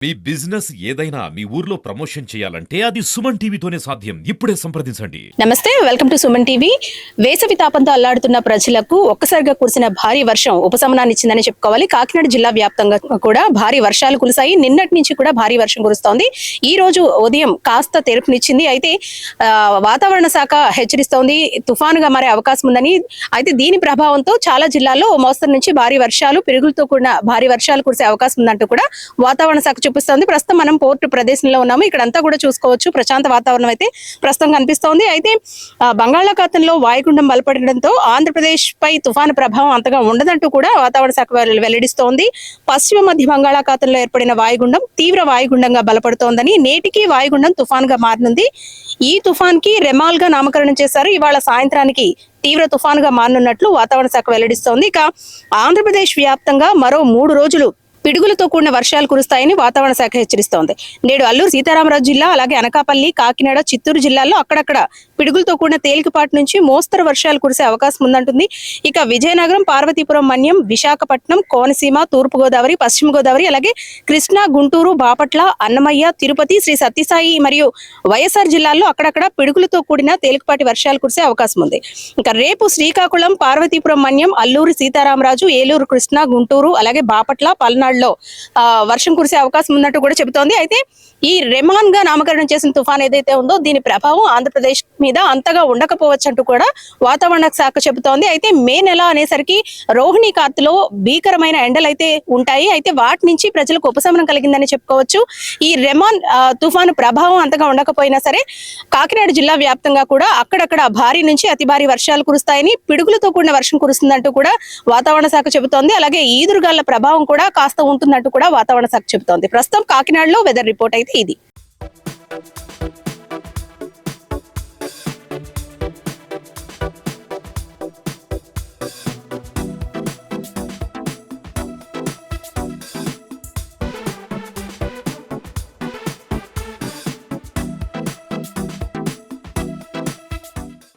మీ business ఏదైనా మీ ఊర్లో promotion చేయాలంటే అది సుమన్ టీవీతోనే సాధ్యం. ఇప్పుడే సంప్రదించండి. నమస్తే, వెల్కమ్ టు సుమన్ టీవీ. వేసవి తాపంతో అల్లాడుతున్న ప్రజలకు ఒక్కసారిగా కురిసిన భారీ వర్షం ఉపశమనాన్ని ఇచ్చిందని చెప్పుకోవాలి. కాకినాడ జిల్లా వ్యాప్తంగా కూడా భారీ వర్షాలు కురిశాయి. నిన్నటి నుంచి కూడా భారీ వర్షం కురుస్తోంది. ఈ రోజు ఉదయం కాస్త తెరుపునిచ్చింది. అయితే వాతావరణ శాఖ హెచ్చరిస్తోంది తుఫానుగా మారే అవకాశం ఉందని. అయితే దీని ప్రభావంతో చాలా జిల్లాల్లో మోస్తరు నుంచి భారీ వర్షాలు, పిడుగులతో కూడిన భారీ వర్షాలు కురిసే అవకాశం ఉందంటూ కూడా వాతావరణ శాఖ చూపిస్తోంది. ప్రస్తుతం మనం పోర్టు ప్రదేశంలో ఉన్నాము. ఇక్కడంతా కూడా చూసుకోవచ్చు, ప్రశాంత వాతావరణం అయితే ప్రస్తుతం కనిపిస్తోంది. అయితే బంగాళాఖాతంలో వాయుగుండం బలపడడంతో ఆంధ్రప్రదేశ్ పై తుఫాను ప్రభావం అంతగా ఉండదంటూ కూడా వాతావరణ శాఖ వెల్లడిస్తోంది. పశ్చిమ మధ్య బంగాళాఖాతంలో ఏర్పడిన వాయుగుండం తీవ్ర వాయుగుండంగా బలపడుతోందని, నేటికి వాయుగుండం తుఫానుగా మారనుంది. ఈ తుఫాన్ కి రెమాల్ గా నామకరణం చేశారు. ఇవాళ సాయంత్రానికి తీవ్ర తుఫానుగా మారనున్నట్లు వాతావరణ శాఖ వెల్లడిస్తోంది. ఇక ఆంధ్రప్రదేశ్ వ్యాప్తంగా మరో 3 రోజులు పిడుగులతో కూడిన వర్షాలు కురుస్తాయని వాతావరణ శాఖ హెచ్చరిస్తోంది. నేడు అల్లూరు సీతారామరాజు జిల్లా, అలాగే అనకాపల్లి, కాకినాడ, చిత్తూరు జిల్లాల్లో అక్కడక్కడ పిడుగులతో కూడిన తేలికపాటి నుంచి మోస్తరు వర్షాలు కురిసే అవకాశం ఉందంటుంది. ఇక విజయనగరం, పార్వతీపురం మన్యం, విశాఖపట్నం, కోనసీమ, తూర్పుగోదావరి, పశ్చిమ గోదావరి, అలాగే కృష్ణా, గుంటూరు, బాపట్ల, అన్నమయ్య, తిరుపతి, శ్రీ సత్యసాయి మరియు వైఎస్ఆర్ జిల్లాల్లో అక్కడక్కడ పిడుగులతో కూడిన తేలికపాటి వర్షాలు కురిసే అవకాశం ఉంది. ఇక రేపు శ్రీకాకుళం, పార్వతీపురం మన్యం, అల్లూరు సీతారామరాజు, ఏలూరు, కృష్ణా, గుంటూరు, అలాగే బాపట్ల, పల్నాడులో వర్షం కురిసే అవకాశం ఉన్నట్టు కూడా చెబుతోంది. అయితే ఈ రెమాన్ గా నామకరణం చేసిన తుఫాన్ ఏదైతే ఉందో దీని ప్రభావం ఆంధ్రప్రదేశ్ మీద అంతగా ఉండకపోవచ్చు అంటూ కూడా వాతావరణ శాఖ చెబుతోంది. అయితే మే నెల అనేసరికి రోహిణి కార్తెలో భీకరమైన ఎండలు అయితే ఉంటాయి. అయితే వాటి నుంచి ప్రజలకు ఉపశమనం కలిగిందని చెప్పుకోవచ్చు. ఈ రెమాన్ తుఫాను ప్రభావం అంతగా ఉండకపోయినా సరే కాకినాడ జిల్లా వ్యాప్తంగా కూడా అక్కడక్కడ భారీ నుంచి అతి భారీ వర్షాలు కురుస్తాయని, పిడుగులతో కూడిన వర్షం కురుస్తుందంటూ కూడా వాతావరణ శాఖ చెబుతోంది. అలాగే ఈదురుగాళ్ల ప్రభావం కూడా కాస్త ఉంటుందంటూ కూడా వాతావరణ శాఖ చెబుతోంది. ప్రస్తుతం కాకినాడలో వెదర్ రిపోర్ట్ అయితే ఇది.